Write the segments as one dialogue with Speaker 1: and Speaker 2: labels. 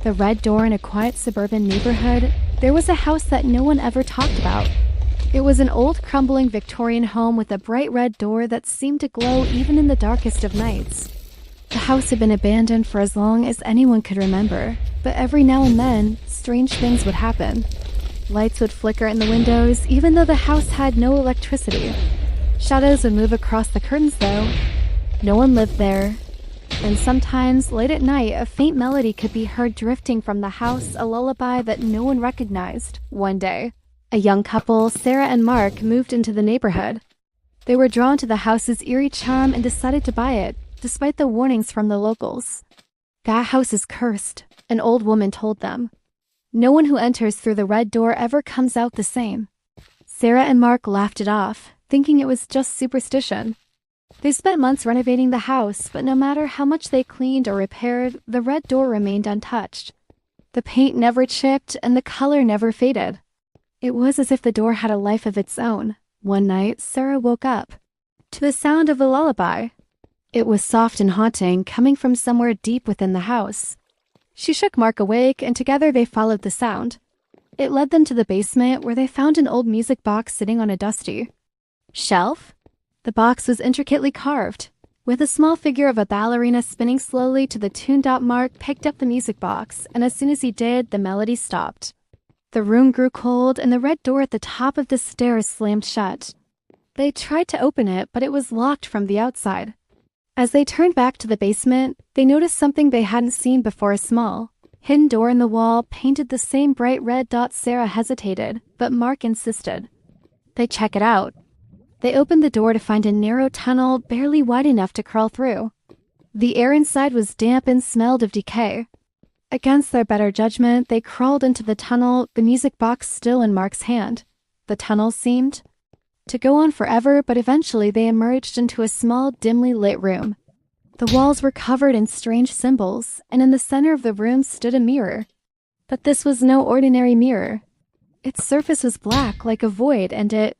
Speaker 1: The red door in a quiet suburban neighborhood, there was a house that no one ever talked about. It was an old, crumbling Victorian home with a bright red door that seemed to glow even in the darkest of nights. The house had been abandoned for as long as anyone could remember, but every now and then, strange things would happen. Lights would flicker in the windows, even though the house had no electricity. Shadows would move across the curtains, though. No one lived there. And sometimes, late at night, a faint melody could be heard drifting from the house, a lullaby that no one recognized. One day, a young couple, Sarah and Mark, moved into the neighborhood. They were drawn to the house's eerie charm and decided to buy it, despite the warnings from the locals. "That house is cursed," an old woman told them. "No one who enters through the red door ever comes out the same." Sarah and Mark laughed it off, thinking it was just superstition. They spent months renovating the house, but no matter how much they cleaned or repaired, the red door remained untouched. The paint never chipped and the color never faded. It was as if the door had a life of its own. One night, Sarah woke up to the sound of a lullaby. It was soft and haunting, coming from somewhere deep within the house. She shook Mark awake, and together they followed the sound. It led them to the basement, where they found an old music box sitting on a dusty shelf. The box was intricately carved, with a small figure of a ballerina spinning slowly to the tune. Mark picked up the music box, and as soon as he did, the melody stopped. The room grew cold, and the red door at the top of the stairs slammed shut. They tried to open it, but it was locked from the outside. As they turned back to the basement, they noticed something they hadn't seen before. A small, hidden door in the wall, painted the same bright red dot. Sarah hesitated, but Mark insisted they check it out. They opened the door to find a narrow tunnel barely wide enough to crawl through. The air inside was damp and smelled of decay. Against their better judgment, they crawled into the tunnel, the music box still in Mark's hand. The tunnel seemed to go on forever, but eventually they emerged into a small, dimly lit room. The walls were covered in strange symbols, and in the center of the room stood a mirror. But this was no ordinary mirror. Its surface was black, like a void, and it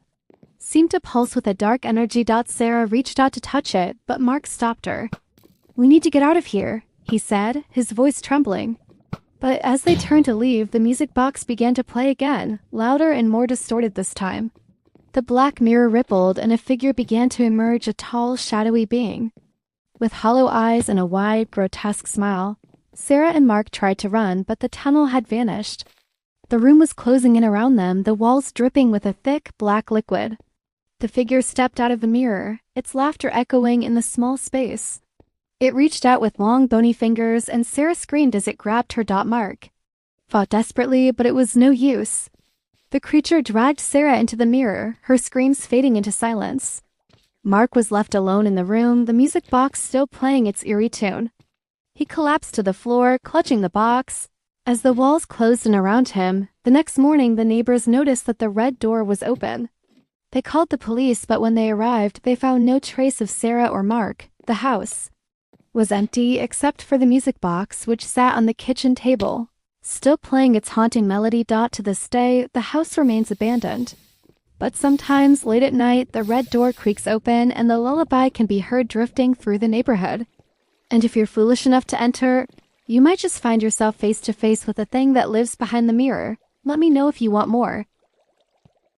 Speaker 1: seemed to pulse with a dark energy. Sarah reached out to touch it, but Mark stopped her. "We need to get out of here," he said, his voice trembling. But as they turned to leave, the music box began to play again, louder and more distorted this time. The black mirror rippled, and a figure began to emerge, a tall, shadowy being. With hollow eyes and a wide, grotesque smile, Sarah and Mark tried to run, but the tunnel had vanished. The room was closing in around them, the walls dripping with a thick, black liquid. The figure stepped out of the mirror, its laughter echoing in the small space. It reached out with long, bony fingers, and Sarah screamed as it grabbed her. Mark fought desperately, but it was no use. The creature dragged Sarah into the mirror, her screams fading into silence. Mark was left alone in the room, the music box still playing its eerie tune. He collapsed to the floor, clutching the box. As the walls closed in around him, the next morning the neighbors noticed that the red door was open. They called the police, but when they arrived, they found no trace of Sarah or Mark. The house was empty except for the music box, which sat on the kitchen table, still playing its haunting melody. To this day, the house remains abandoned. But sometimes, late at night, the red door creaks open and the lullaby can be heard drifting through the neighborhood. And if you're foolish enough to enter, you might just find yourself face to face with a thing that lives behind the mirror. Let me know if you want more.